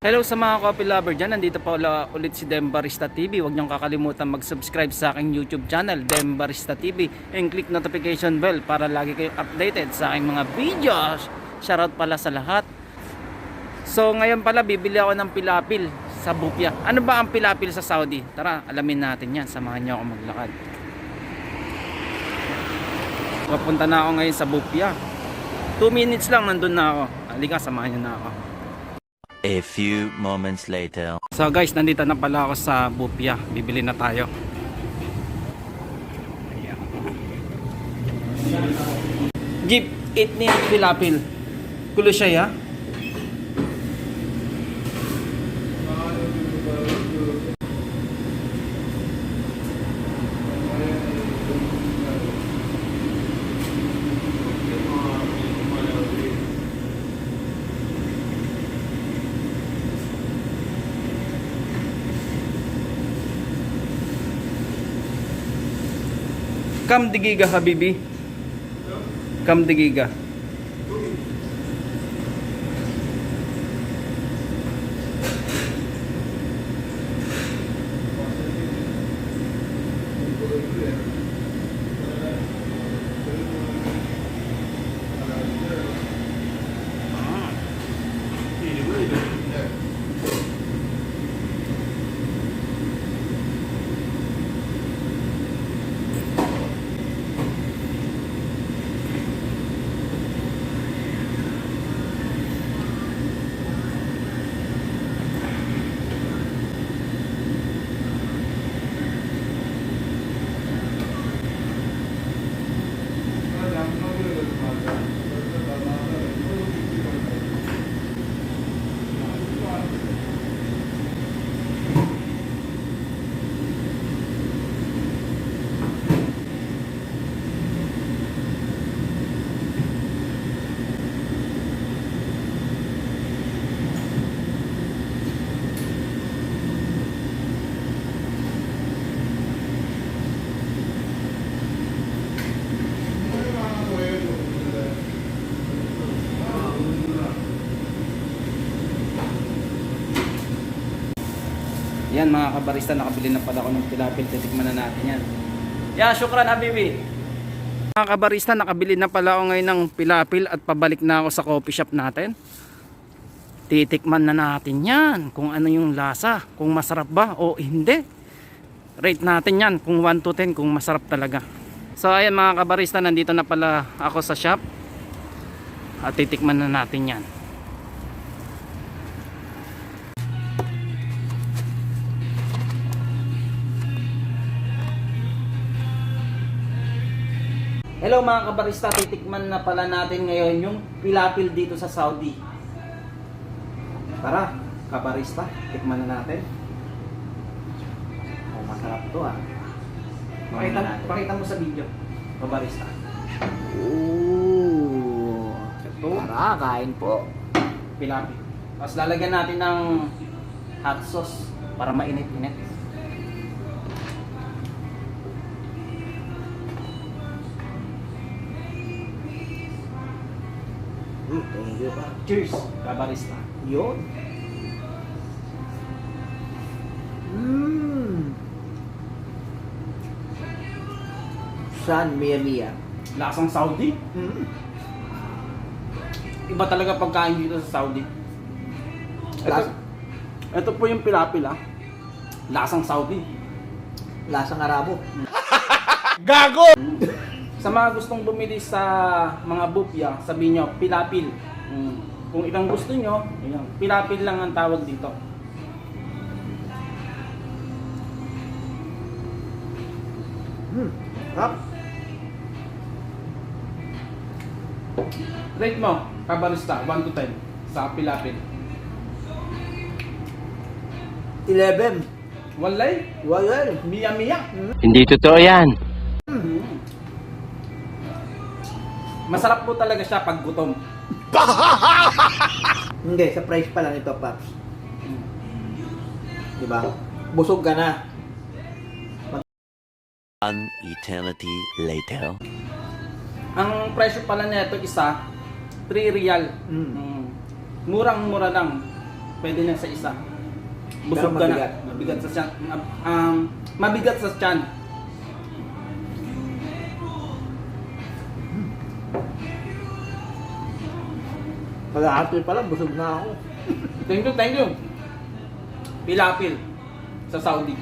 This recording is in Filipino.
Hello sa mga coffee lover dyan, nandito pa ulit si Dem Barista TV. Huwag niyong kakalimutan mag-subscribe sa aking YouTube channel, Dem Barista TV, and click notification bell para lagi kayong updated sa aking mga videos. Shoutout pala sa lahat. So ngayon pala bibili ako ng pilapil sa Bupya. Ano ba ang pilapil sa Saudi? Tara, alamin natin yan. Samahan niyo ako maglakad. Papunta na ako ngayon sa Bupya. 2 minutes lang nandun na ako. Halika, samahan niyo na ako. A few moments later. So guys, nandito na pala ako sa Bupya. Bibili na tayo. Give it ni pilapil. Kulo siya ya. Kam digiga habibi. Kam digiga. Yan mga kabarista, nakabili na pala ako ng pilapil. Titikman na natin yan. Yeah, syukran habibi. Mga kabarista, nakabili na pala ako ngayon ng pilapil at pabalik na ako sa coffee shop natin. Titikman na natin yan. Kung ano yung lasa. Kung masarap ba o hindi. Rate natin yan kung 1 to 10 kung masarap talaga. So ayan mga kabarista, nandito na pala ako sa shop. At titikman na natin yan. Hello mga kabarista, titikman na pala natin ngayon yung pilapil dito sa Saudi. Tara, kabarista, tikman na natin. Oh, masarap to ah. Pakita mo sa video, kabarista. Ooh. Ito, Tara, kain po. pilapil. Tapos lalagyan natin ng hot sauce para mainit-init. Thank you pa. Cheers, kabarista. Yun. San Mia Mia. Lasang Saudi. Iba talaga pagkain dito sa Saudi. Ito po yung pilapil ah. Lasang Saudi. Lasang Arabo. Sa mga gustong bumili sa mga Bupya, sabihin nyo, pilapil. Kung itang gusto nyo, ayan, pilapil lang ang tawag dito. Rap. Rate mo, kabarista, 1 to 10 sa pilapil. 11. Walay, Wala. miya-miya. Hindi totoo yan. Masarap po talaga siya pag gutom. Hindi, sa price pa lang ito, Paps. Diba? Busog ka na. An eternity later. Ang presyo pala nito isa, 3 real. Murang-mura lang. Pwede na sa isa. Busog Pero ka mabigat. na. Mabigat sa tiyan. Mabigat sa tiyan. Kalahati pa lang, busog na ako. Thank you. Pilapil sa Saudi.